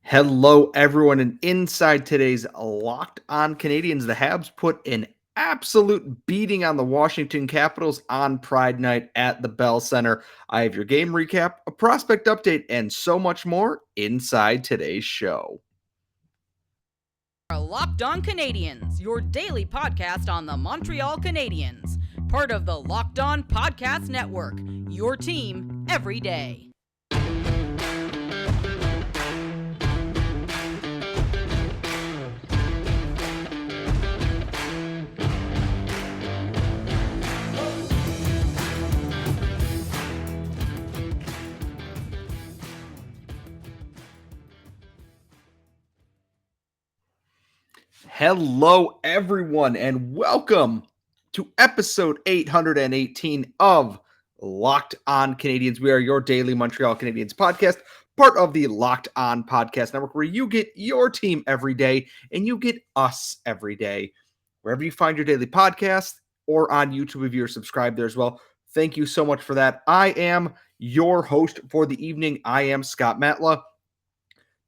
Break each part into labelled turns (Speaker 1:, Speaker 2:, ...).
Speaker 1: Hello, everyone, and inside today's Locked On Canadiens, the Habs put an absolute beating on the Washington Capitals on Pride Night at the Bell Center. I have your game recap, a prospect update, and so much more inside today's show.
Speaker 2: Locked On Canadiens, your daily podcast on the Montreal Canadiens, part of the Locked On Podcast Network, your team every day.
Speaker 1: Hello, everyone, and welcome to episode 818 of Locked On Canadiens. We are your daily Montreal Canadiens podcast, part of the Locked On Podcast Network, where you get your team every day and you get us every day. Wherever you find your daily podcast or on YouTube if you're subscribed there as well. Thank you so much for that. I am your host for the evening. I am Scott Matla.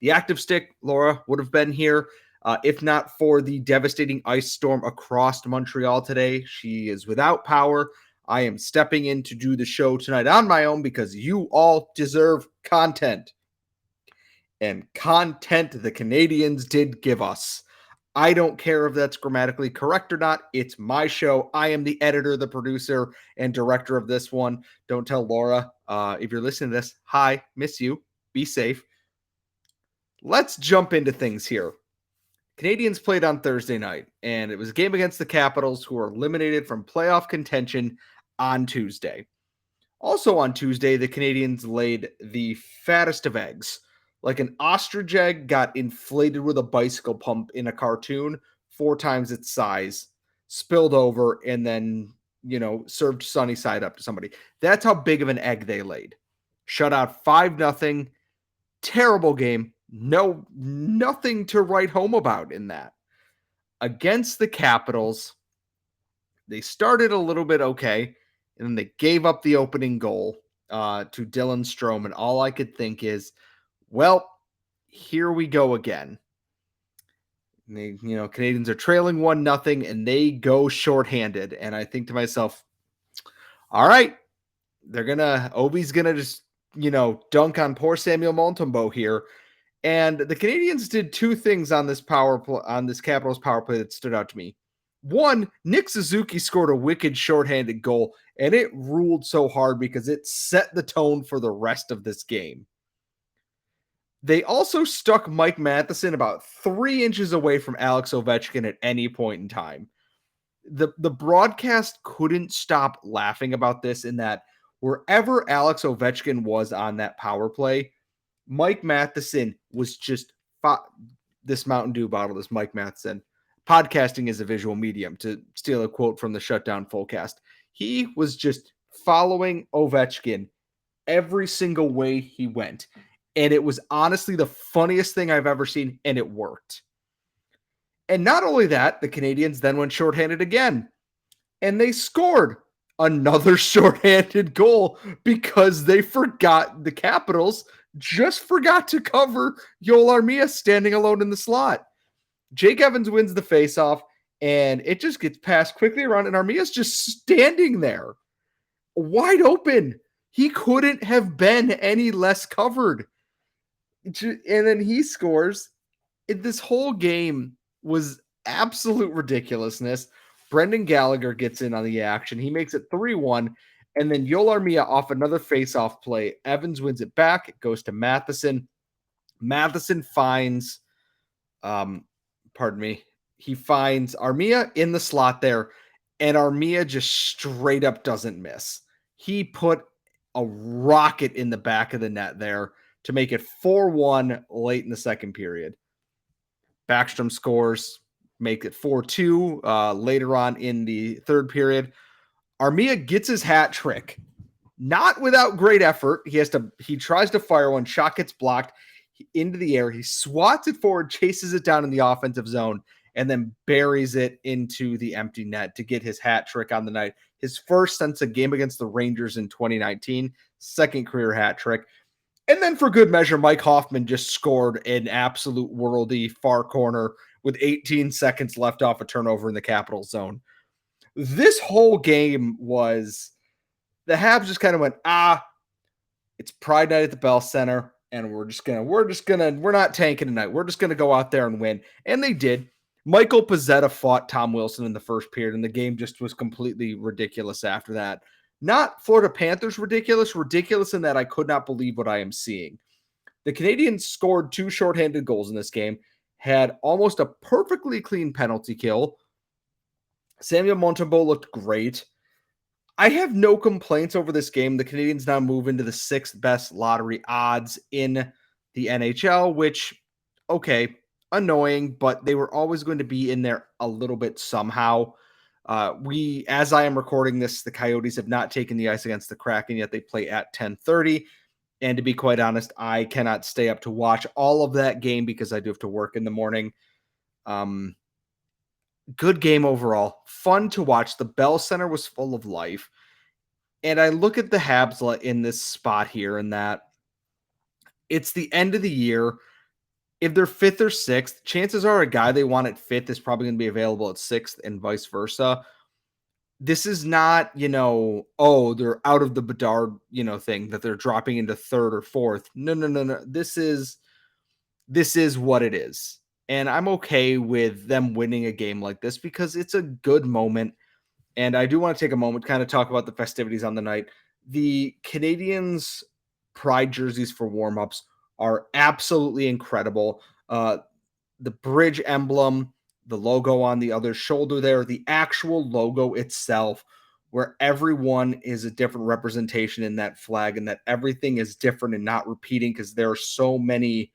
Speaker 1: The active stick, Laura, would have been here. If not for the devastating ice storm across Montreal today. She is without power. I am stepping in to do the show tonight on my own because you all deserve content. And content the Canadiens did give us. I don't care if that's grammatically correct or not. It's my show. I am the editor, the producer, and director of this one. Don't tell Laura. If you're listening to this, hi, miss you. Be safe. Let's jump into things here. Canadiens played on Thursday night, and it was a game against the Capitals, who were eliminated from playoff contention on Tuesday. Also on Tuesday, the Canadiens laid the fattest of eggs. Like an ostrich egg got inflated with a bicycle pump in a cartoon, 4 times its size, spilled over, and then, served sunny side up to somebody. That's how big of an egg they laid. Shut out 5-0. Terrible game. Nothing to write home about in that. Against the Capitals, they started a little bit okay, and then they gave up the opening goal to Dylan Strome, and all I could think is, well, here we go again. Canadiens are trailing 1-0, and they go shorthanded, and I think to myself, all right, Obi's gonna just, dunk on poor Samuel Montembeault here. And the Canadiens did 2 things on this Capitals power play that stood out to me. One, Nick Suzuki scored a wicked shorthanded goal, and it ruled so hard because it set the tone for the rest of this game. They also stuck Mike Matheson about 3 inches away from Alex Ovechkin at any point in time. The broadcast couldn't stop laughing about this, in that wherever Alex Ovechkin was on that power play, Mike Matheson was just this Mountain Dew bottle, this Mike Matheson. Podcasting is a visual medium, to steal a quote from the Shutdown Fullcast. He was just following Ovechkin every single way he went. And it was honestly the funniest thing I've ever seen, and it worked. And not only that, the Canadiens then went shorthanded again. And they scored another shorthanded goal because they forgot, the Capitals just forgot to cover Joel Armia standing alone in the slot. Jake Evans wins the faceoff, and it just gets passed quickly around, and Armia's just standing there, wide open. He couldn't have been any less covered. And then he scores. This whole game was absolute ridiculousness. Brendan Gallagher gets in on the action. He makes it 3-1. And then Joel Armia off another face-off play. Evans wins it back. It goes to Matheson. Matheson finds, he finds Armia in the slot there, and Armia just straight up doesn't miss. He put a rocket in the back of the net there to make it 4-1 late in the second period. Backstrom scores, make it 4-2 later on in the third period. Armia gets his hat trick, not without great effort. He tries to fire one, shot gets blocked into the air. He swats it forward, chases it down in the offensive zone, and then buries it into the empty net to get his hat trick on the night. His first since a game against the Rangers in 2019, second career hat trick. And then for good measure, Mike Hoffman just scored an absolute worldy far corner with 18 seconds left off a turnover in the Capital Zone. This whole game was the Habs just kind of went, it's Pride Night at the Bell Center, and we're not tanking tonight. We're just gonna go out there and win. And they did. Michael Pezzetta fought Tom Wilson in the first period, and the game just was completely ridiculous after that. Not Florida Panthers ridiculous in that I could not believe what I am seeing. The Canadiens scored 2 shorthanded goals in this game, had almost a perfectly clean penalty kill. Samuel Montembeault looked great. I have no complaints over this game. The Canadiens now move into the 6th best lottery odds in the NHL, which, okay, annoying, but they were always going to be in there a little bit somehow. As I am recording this, the Coyotes have not taken the ice against the Kraken yet. They play at 10:30. And to be quite honest, I cannot stay up to watch all of that game because I do have to work in the morning. Good game overall. Fun to watch. The Bell Center was full of life. And I look at the Habs in this spot here and that it's the end of the year. If they're 5th or 6th, chances are a guy they want at 5th is probably going to be available at 6th and vice versa. This is not, they're out of the Bedard, thing that they're dropping into 3rd or 4th. No. This is what it is. And I'm okay with them winning a game like this because it's a good moment. And I do want to take a moment to kind of talk about the festivities on the night. The Canadiens Pride jerseys for warmups are absolutely incredible. The bridge emblem, the logo on the other shoulder there, the actual logo itself, where everyone is a different representation in that flag and that everything is different and not repeating because there are so many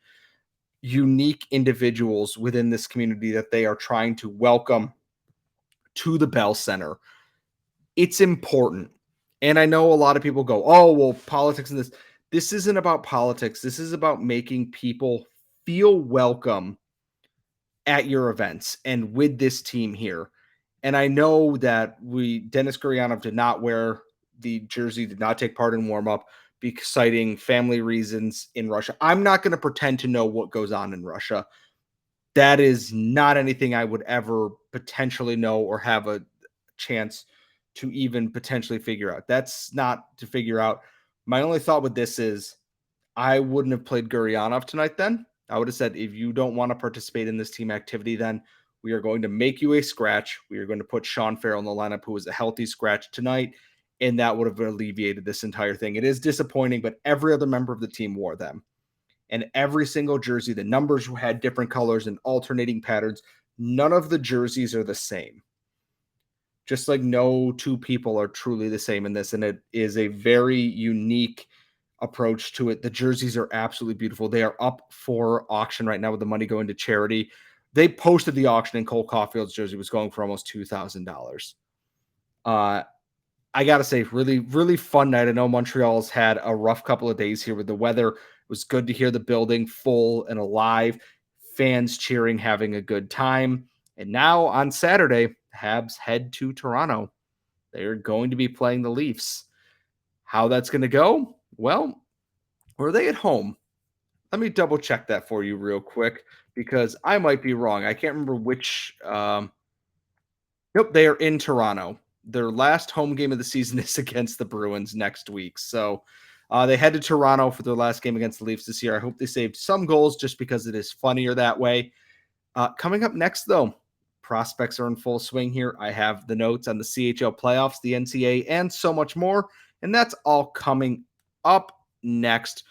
Speaker 1: unique individuals within this community that they are trying to welcome to the Bell Center. It's important. And I know a lot of people go, oh, well, politics and this. This isn't about politics. This is about making people feel welcome at your events and with this team here. And I know that Denis Gurianov did not wear the jersey, did not take part in warm-up, citing family reasons in Russia. I'm not going to pretend to know what goes on in Russia. That is not anything I would ever potentially know or have a chance to even potentially figure out. That's not to figure out. My only thought with this is I wouldn't have played Gurianov tonight then. I would have said, if you don't want to participate in this team activity, then we are going to make you a scratch. We are going to put Sean Farrell in the lineup, who was a healthy scratch tonight. And that would have alleviated this entire thing. It is disappointing, but every other member of the team wore them. And every single jersey, the numbers had different colors and alternating patterns. None of the jerseys are the same. Just like no two people are truly the same in this. And it is a very unique approach to it. The jerseys are absolutely beautiful. They are up for auction right now with the money going to charity. They posted the auction and Cole Caulfield's jersey was going for almost $2,000. I got to say, really, really fun night. I know Montreal's had a rough couple of days here with the weather. It was good to hear the building full and alive, fans cheering, having a good time. And now on Saturday, Habs head to Toronto. They're going to be playing the Leafs. How that's going to go? Well, are they at home? Let me double check that for you real quick because I might be wrong. I can't remember which. Nope, they are in Toronto. Their last home game of the season is against the Bruins next week. So they head to Toronto for their last game against the Leafs this year. I hope they saved some goals just because it is funnier that way. Coming up next, though, prospects are in full swing here. I have the notes on the CHL playoffs, the NCAA, and so much more. And that's all coming up next.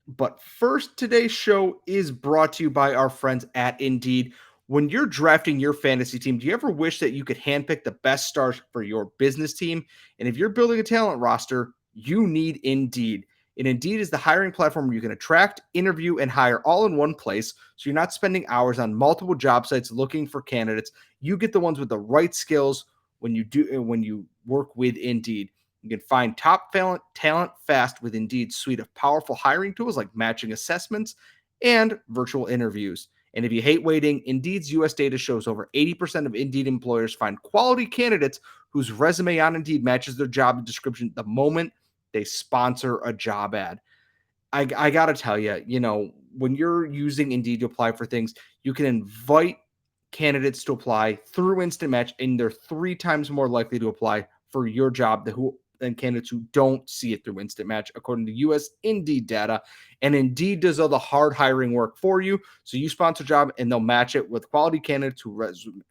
Speaker 1: But first, today's show is brought to you by our friends at Indeed. When you're drafting your fantasy team, do you ever wish that you could handpick the best stars for your business team? And if you're building a talent roster, you need Indeed. And Indeed is the hiring platform where you can attract, interview, and hire all in one place. So you're not spending hours on multiple job sites looking for candidates. You get the ones with the right skills when you work with Indeed. You can find top talent fast with Indeed's suite of powerful hiring tools like matching assessments and virtual interviews. And if you hate waiting, Indeed's US data shows over 80% of Indeed employers find quality candidates whose resume on Indeed matches their job description the moment they sponsor a job ad. I got to tell you, when you're using Indeed to apply for things, you can invite candidates to apply through Instant Match, and they're 3 times more likely to apply for your job than candidates who don't see it through Instant Match, according to U.S. Indeed data. And Indeed does all the hard hiring work for you. So you sponsor a job, and they'll match it with quality candidates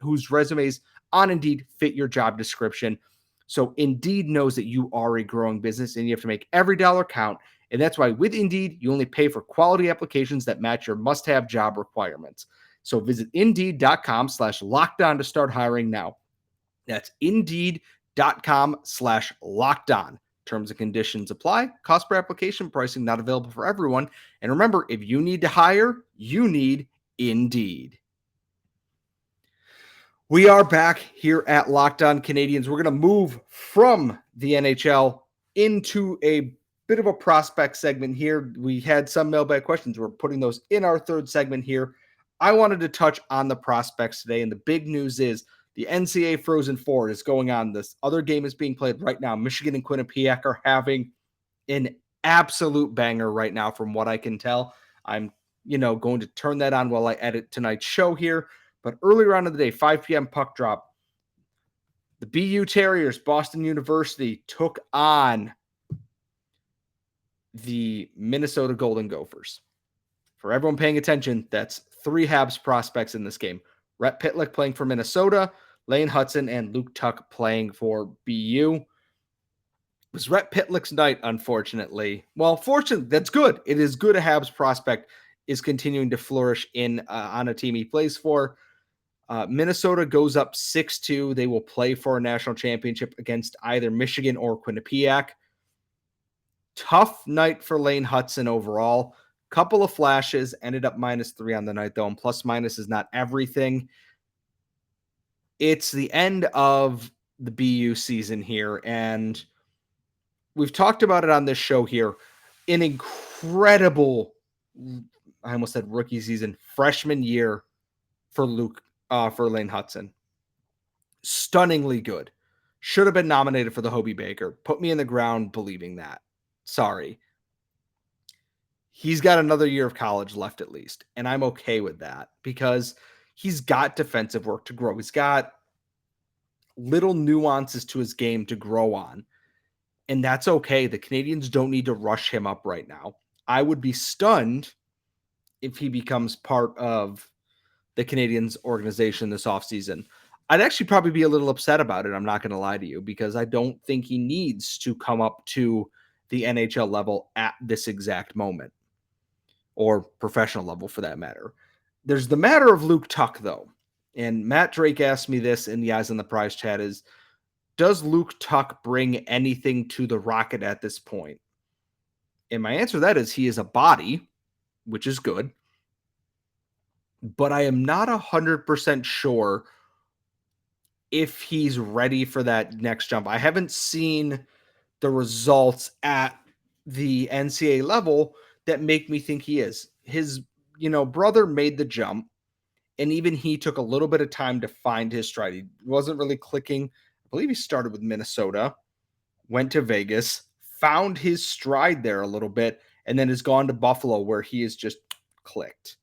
Speaker 1: whose resumes on Indeed fit your job description. So Indeed knows that you are a growing business, and you have to make every dollar count. And that's why with Indeed, you only pay for quality applications that match your must-have job requirements. So visit Indeed.com/lockedon to start hiring now. That's Indeed.com/lockedon. Terms and conditions apply. Cost per application pricing not available for everyone. And remember, if you need to hire, you need Indeed. We are back here at Locked On Canadiens. We're going to move from the NHL into a bit of a prospect segment here. We had some mailbag questions. We're putting those in our third segment here. I wanted to touch on the prospects today, and the big news is the NCAA Frozen Four is going on. This other game is being played right now. Michigan and Quinnipiac are having an absolute banger right now, from what I can tell. I'm, going to turn that on while I edit tonight's show here. But earlier on in the day, 5 p.m. puck drop, the BU Terriers, Boston University, took on the Minnesota Golden Gophers. For everyone paying attention, that's 3 Habs prospects in this game. Rhett Pitlick playing for Minnesota, Lane Hutson and Luke Tuch playing for BU. It was Rhett Pitlick's night, unfortunately. Well, fortunately, that's good. It is good a Habs prospect is continuing to flourish on a team he plays for. Minnesota goes up 6-2. They will play for a national championship against either Michigan or Quinnipiac. Tough night for Lane Hutson overall. Couple of flashes, ended up -3 on the night, though, and plus minus is not everything. It's the end of the BU season here, and we've talked about it on this show here. An incredible, I almost said rookie season, freshman year for Lane Hutson. Stunningly good. Should have been nominated for the Hobey Baker. Put me in the ground believing that. Sorry. He's got another year of college left at least, and I'm okay with that because he's got defensive work to grow. He's got little nuances to his game to grow on, and that's okay. The Canadiens don't need to rush him up right now. I would be stunned if he becomes part of the Canadiens organization this offseason. I'd actually probably be a little upset about it. I'm not going to lie to you, because I don't think he needs to come up to the NHL level at this exact moment, or professional level for that matter. There's the matter of Luke Tuch, though. And Matt Drake asked me this in the Eyes on the Prize chat is, does Luke Tuch bring anything to the Rocket at this point? And my answer to that is he is a body, which is good. But I am not 100% sure if he's ready for that next jump. I haven't seen the results at the NCAA level that make me think he is. His, brother made the jump, and even he took a little bit of time to find his stride. He wasn't really clicking. I believe he started with Minnesota, went to Vegas, found his stride there a little bit, and then has gone to Buffalo, where he has just clicked.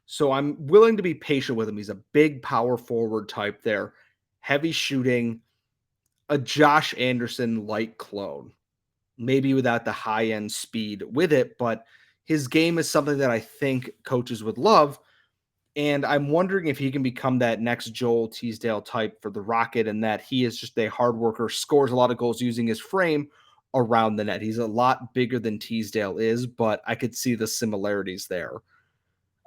Speaker 1: So I'm willing to be patient with him. He's a big power forward type there, heavy shooting, a Josh Anderson-like clone, maybe without the high-end speed with it, but his game is something that I think coaches would love, and I'm wondering if he can become that next Joel Teasdale type for the Rocket, and that he is just a hard worker, scores a lot of goals using his frame around the net. He's a lot bigger than Teasdale is, but I could see the similarities there.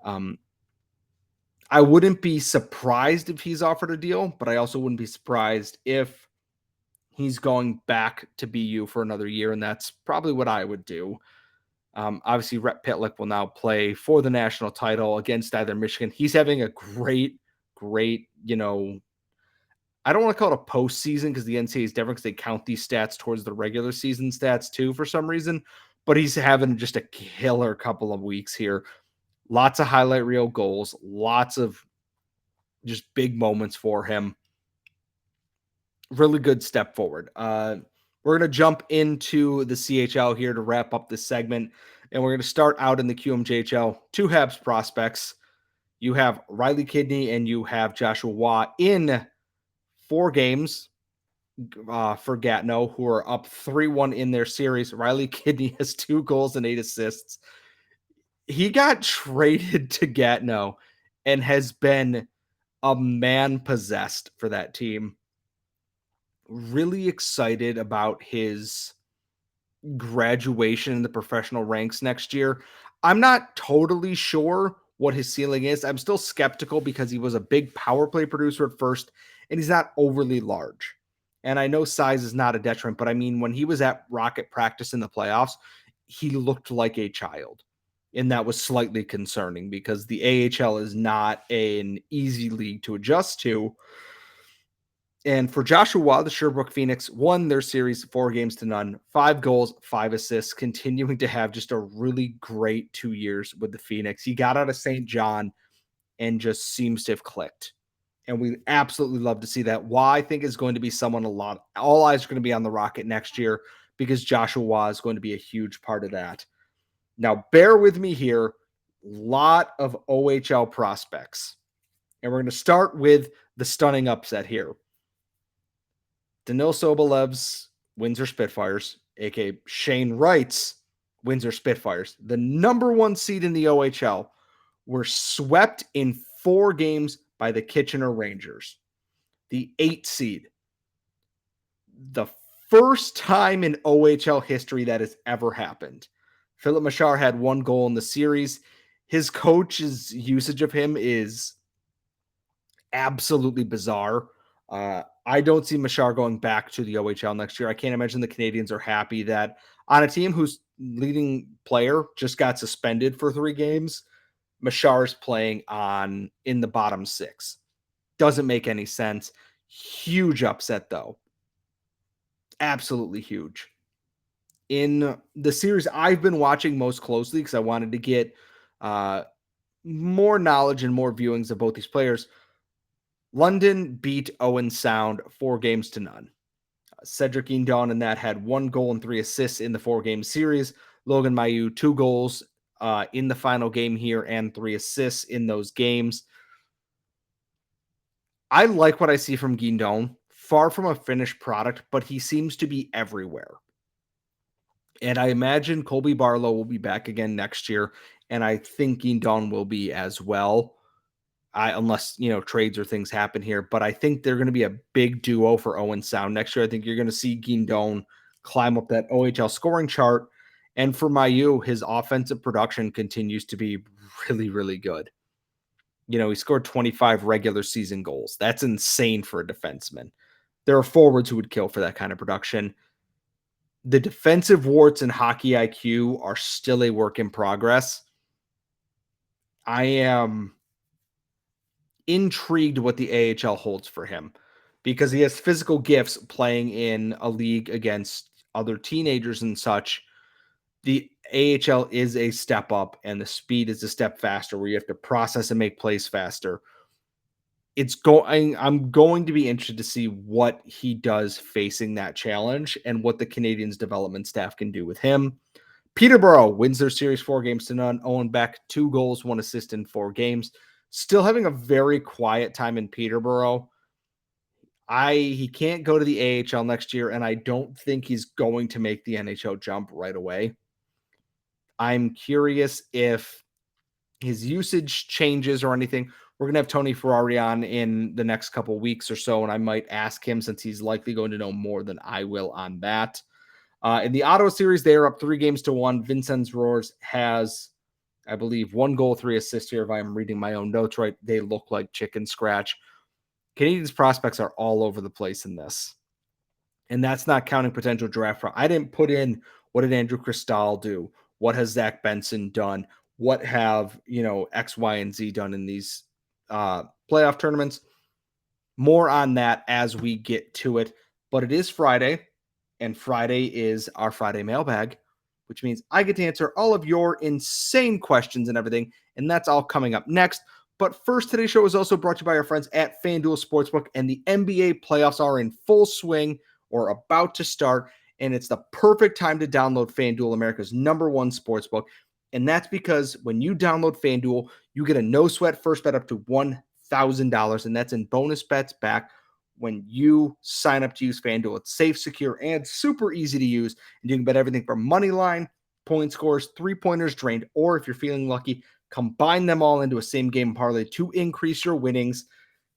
Speaker 1: I wouldn't be surprised if he's offered a deal, but I also wouldn't be surprised if he's going back to BU for another year, and that's probably what I would do. Obviously, Rhett Pitlick will now play for the national title against either Michigan. He's having a great, I don't want to call it a postseason, because the NCAA is different, because they count these stats towards the regular season stats too for some reason, but he's having just a killer couple of weeks here. Lots of highlight reel goals, lots of just big moments for him. Really good step forward. We're going to jump into the CHL here to wrap up this segment. And we're going to start out in the QMJHL. 2 Habs prospects. You have Riley Kidney and you have Joshua Waugh in 4 games for Gatineau, who are up 3-1 in their series. Riley Kidney has 2 goals and 8 assists. He got traded to Gatineau and has been a man possessed for that team. Really excited about his graduation in the professional ranks next year. I'm not totally sure what his ceiling is. I'm still skeptical because he was a big power play producer at first, and he's not overly large. And I know size is not a detriment, but I mean, when he was at Rocket practice in the playoffs, he looked like a child. And that was slightly concerning because the AHL is not an easy league to adjust to. And for Joshua Waugh, the Sherbrooke Phoenix won their series 4-0, 5 goals, 5 assists, continuing to have just a really great 2 years with the Phoenix. He got out of St. John and just seems to have clicked. And we absolutely love to see that. Waugh, I think, is going to be someone all eyes are going to be on the Rocket next year because Joshua Waugh is going to be a huge part of that. Now, bear with me here. Lot of OHL prospects. And we're going to start with the stunning upset here. Danil Sobolev's Windsor Spitfires, aka Shane Wright's Windsor Spitfires, the number 1 seed in the OHL, were swept in 4 games by the Kitchener Rangers, the 8th seed. The first time in OHL history that has ever happened. Philip Machar had 1 goal in the series. His coach's usage of him is absolutely bizarre. I don't see Machar going back to the OHL next year. I can't imagine the Canadiens are happy that on a team whose leading player just got suspended for 3 games, Machar is playing in the bottom 6. Doesn't make any sense. Huge upset, though. Absolutely huge. In the series I've been watching most closely because I wanted to get more knowledge and more viewings of both these players, London beat Owen Sound 4-0. Cedric Guindon in that had 1 goal and 3 assists in the 4-game series. Logan Mailloux, 2 goals in the final game here and 3 assists in those games. I like what I see from Guindon. Far from a finished product, but he seems to be everywhere. And I imagine Colby Barlow will be back again next year, and I think Guindon will be as well. Unless, trades or things happen here. But I think they're going to be a big duo for Owen Sound next year. I think you're going to see Guindon climb up that OHL scoring chart. And for Mailloux, his offensive production continues to be really, really good. He scored 25 regular season goals. That's insane for a defenseman. There are forwards who would kill for that kind of production. The defensive warts and hockey IQ are still a work in progress. I am intrigued what the AHL holds for him because he has physical gifts playing in a league against other teenagers and such. The AHL is a step up and the speed is a step faster where you have to process and make plays faster. I'm going to be interested to see what he does facing that challenge and what the Canadiens development staff can do with him. Peterborough wins their series 4-0. Owen Beck, 2 goals, 1 assist in 4 games. Still having a very quiet time in Peterborough. He can't go to the AHL next year, and I don't think he's going to make the NHL jump right away. I'm curious if his usage changes or anything. We're going to have Tony Ferrari on in the next couple weeks or so, and I might ask him since he's likely going to know more than I will on that. In the Ottawa series, they are up 3-1. Vincennes Roars has, I believe, 1 goal, 3 assists here. If I'm reading my own notes right, they look like chicken scratch. Canadiens prospects are all over the place in this. And that's not counting potential draft. I didn't put in what did Andrew Cristal do? What has Zach Benson done? What have, X, Y, and Z done in these playoff tournaments? More on that as we get to it. But it is Friday, and Friday is our Friday mailbag, which means I get to answer all of your insane questions and everything. And that's all coming up next. But first, today's show is also brought to you by our friends at FanDuel Sportsbook, and the NBA playoffs are in full swing or about to start, and it's the perfect time to download FanDuel, America's #1 sportsbook. And that's because when you download FanDuel, you get a no sweat first bet up to $1,000. And that's in bonus bets back when you sign up to use FanDuel. It's safe, secure, and super easy to use. And you can bet everything from money line, point scores, 3-pointers drained, or if you're feeling lucky, combine them all into a same game parlay to increase your winnings.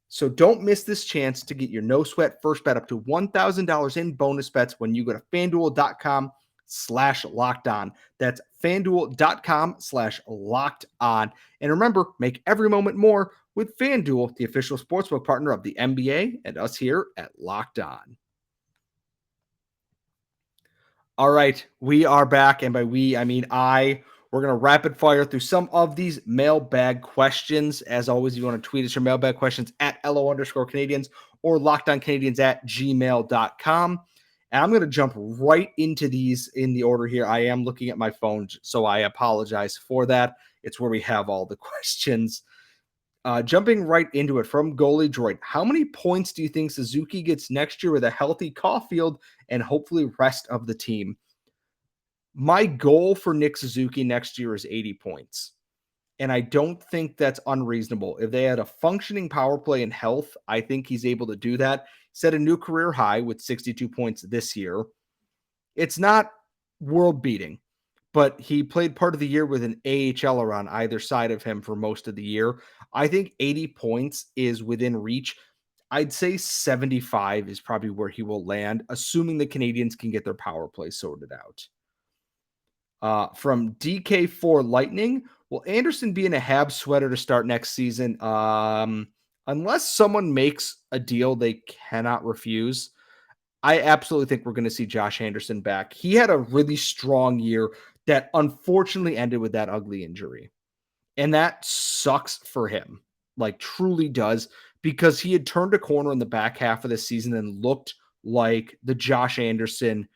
Speaker 1: So don't miss this chance to get your no sweat first bet up to $1,000 in bonus bets when you go to FanDuel.com/locked on. That's FanDuel.com/locked on. And remember, make every moment more with FanDuel, the official sportsbook partner of the NBA and us here at Locked On. All right, we are back. And by we, I mean I. We're going to rapid fire through some of these mailbag questions. As always, you want to tweet us your mailbag questions at LO_Canadiens or lockedoncanadiens@gmail.com. And I'm going to jump right into these in the order here. I am looking at my phone, so I apologize for that. It's where we have all the questions. Jumping right into it from Goalie Droid. How many points do you think Suzuki gets next year with a healthy Caulfield and hopefully rest of the team? My goal for Nick Suzuki next year is 80 points. And I don't think that's unreasonable. If they had a functioning power play and health, I think he's able to do that. Set a new career high with 62 points this year. It's not world beating, but he played part of the year with an AHLer on either side of him for most of the year. I think 80 points is within reach. I'd say 75 is probably where he will land, assuming the Canadiens can get their power play sorted out. From DK4 Lightning, will Anderson be in a Habs sweater to start next season? Unless someone makes a deal they cannot refuse, I absolutely think we're going to see Josh Anderson back. He had a really strong year that unfortunately ended with that ugly injury. And that sucks for him, like truly does, because he had turned a corner in the back half of the season and looked like the Josh Anderson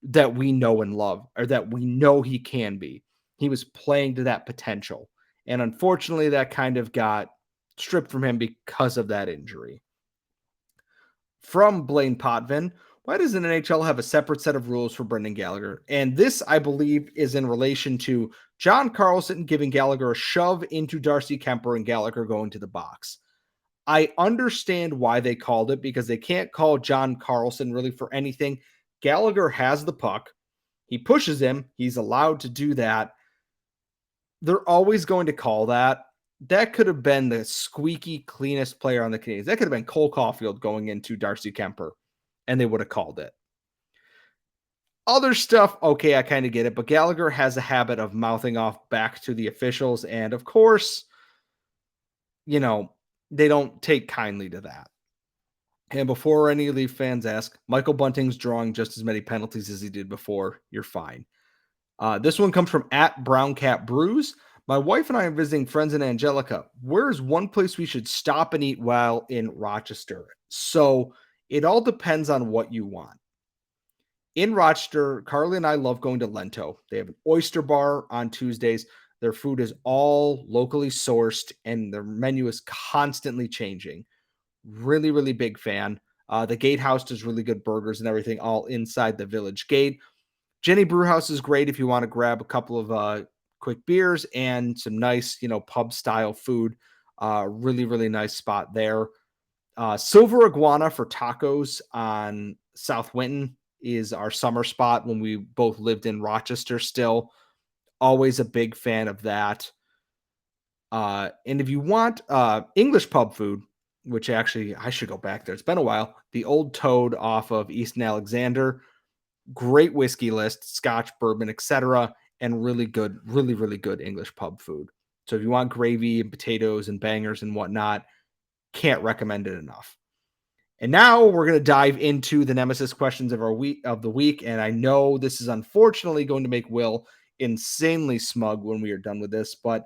Speaker 1: that we know and love, or that we know he can be. He was playing to that potential. And unfortunately, that kind of got stripped from him because of that injury. From Blaine Potvin, why does an NHL have a separate set of rules for Brendan Gallagher? And this, I believe, is in relation to John Carlson giving Gallagher a shove into Darcy Kemper and Gallagher going to the box. I understand why they called it, because they can't call John Carlson really for anything. Gallagher has the puck. He pushes him. He's allowed to do that. They're always going to call that. That could have been the squeaky cleanest player on the Canadiens. That could have been Cole Caulfield going into Darcy Kemper, and they would have called it. Other stuff, okay, I kind of get it, but Gallagher has a habit of mouthing off back to the officials, and of course, they don't take kindly to that. And before any Leaf fans ask, Michael Bunting's drawing just as many penalties as he did before. You're fine. This one comes from @BrownCatBrews. My wife and I are visiting friends in Angelica. Where is one place we should stop and eat while in Rochester? So it all depends on what you want. In Rochester, Carly and I love going to Lento. They have an oyster bar on Tuesdays. Their food is all locally sourced, and their menu is constantly changing. Really, really big fan. The Gatehouse does really good burgers and everything all inside the Village Gate. Jenny Brewhouse is great if you want to grab a couple of quick beers and some nice, pub style food. Really, really nice spot there. Silver Iguana for tacos on South Winton is our summer spot when we both lived in Rochester still. Always a big fan of that. And if you want English pub food, which actually I should go back there. It's been a while. The Old Toad off of East and Alexander. Great whiskey list, Scotch, bourbon, etc. And really good, really, really good English pub food. So if you want gravy and potatoes and bangers and whatnot, can't recommend it enough. And now we're going to dive into the nemesis questions of the week. And I know this is unfortunately going to make Will insanely smug when we are done with this, but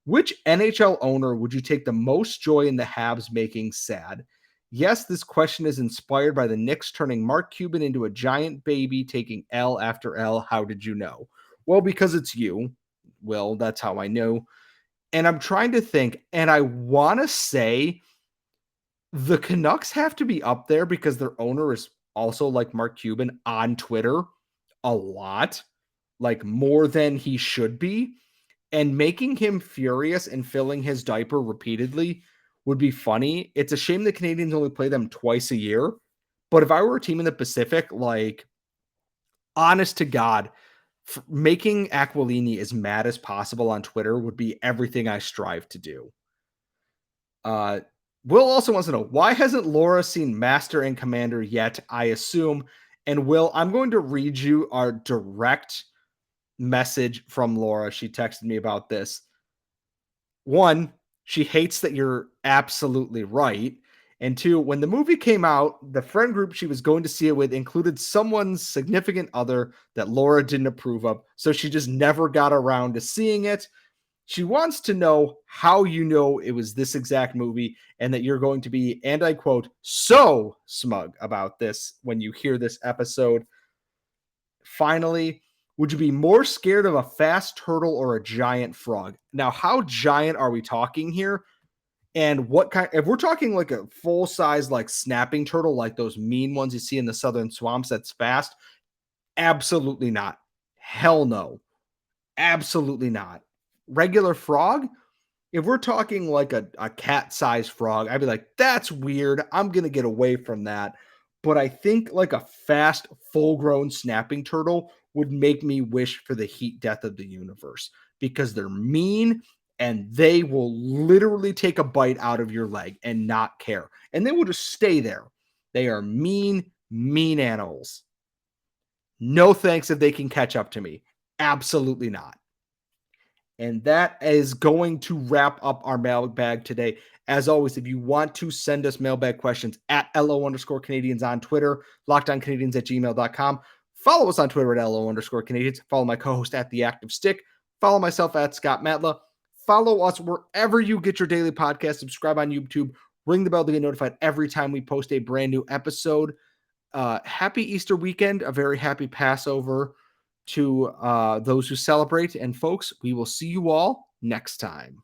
Speaker 1: which NHL owner would you take the most joy in the Habs making sad? Yes, this question is inspired by the Knicks turning Mark Cuban into a giant baby, taking L after L. How did you know? Well, because it's you, Will. That's how I know. And I'm trying to think, and I want to say the Canucks have to be up there because their owner is also like Mark Cuban on Twitter a lot, like more than he should be. and making him furious and filling his diaper repeatedly would be funny. It's a shame the Canadians only play them twice a year. But if I were a team in the Pacific, like, honest to God, making Aquilini as mad as possible on Twitter would be everything I strive to do. Will also wants to know, why hasn't Laura seen Master and Commander yet? I assume. And Will, I'm going to read you our direct message from Laura. She texted me about this. One, she hates that you're absolutely right. And two, when the movie came out, the friend group she was going to see it with included someone's significant other that Laura didn't approve of. So she just never got around to seeing it. She wants to know how you know it was this exact movie and that you're going to be, and I quote, so smug about this when you hear this episode. Finally, would you be more scared of a fast turtle or a giant frog? Now, how giant are we talking here? And what kind, if we're talking like a full size, like snapping turtle, like those mean ones you see in the southern swamps that's fast? Absolutely not. Hell no. Absolutely not. Regular frog? If we're talking like a cat-sized frog, I'd be like, that's weird. I'm going to get away from that. But I think like a fast, full-grown snapping turtle would make me wish for the heat death of the universe because they're mean and they will literally take a bite out of your leg and not care. And they will just stay there. They are mean, mean animals. No thanks if they can catch up to me. Absolutely not. And that is going to wrap up our mailbag today. As always, if you want to send us mailbag questions at LO_Canadians on Twitter, LockedOnCanadians@gmail.com. Follow us on Twitter at LO_Canadians. Follow my co-host at The Active Stick. Follow myself at Scott Matla. Follow us wherever you get your daily podcast. Subscribe on YouTube. Ring the bell to get notified every time we post a brand new episode. Happy Easter weekend. A very happy Passover to those who celebrate. And folks, we will see you all next time.